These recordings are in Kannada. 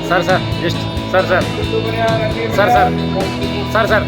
ಸರ್ ಸರ್ ಎಷ್ಟು sir sir sir sir sir sir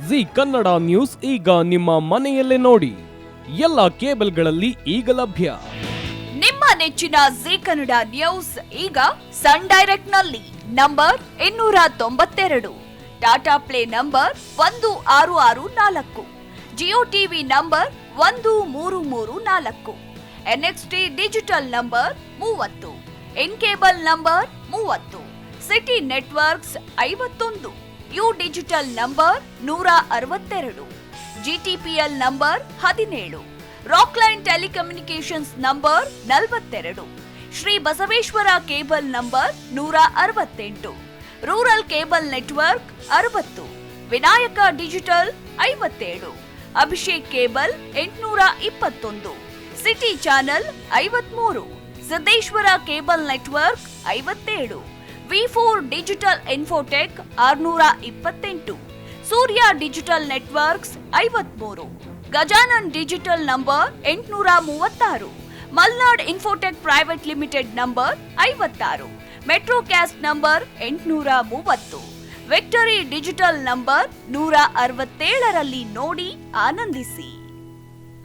G Kannada news ಈಗ ನಿಮ್ಮ ಮನೆಯಲ್ಲೇ ನೋಡಿ. ಎಲ್ಲ ಕೇಬಲ್ಗಳಲ್ಲಿ ಈಗ ಲಭ್ಯ. ನಿಮ್ಮ ನೆಚ್ಚಿನ ಜಿ ಕನ್ನಡ ನ್ಯೂಸ್ ಈಗ ಸನ್ ಡೈರೆಕ್ಟ್ ನಲ್ಲಿ number 292, Tata play number 1664, Jio TV number 1334, NXT digital number 30, in cable number 30, city networks 51, U digital number 162, GTPL number 17, Rockline telecommunications number 42, Shri Basaveshwara cable number 168, rural cable network 60, Vinayaka digital 57, Abhishek cable 821, city channel 53, Siddeshwara cable network 57, V4 digital Infotech 628, Surya digital networks 53, Gajanan digital number 836, Malnad infotech private limited number 56, Metrocast number 830, victory digital number 167ರಲ್ಲಿ ನೋಡಿ ಆನಂದಿಸಿ.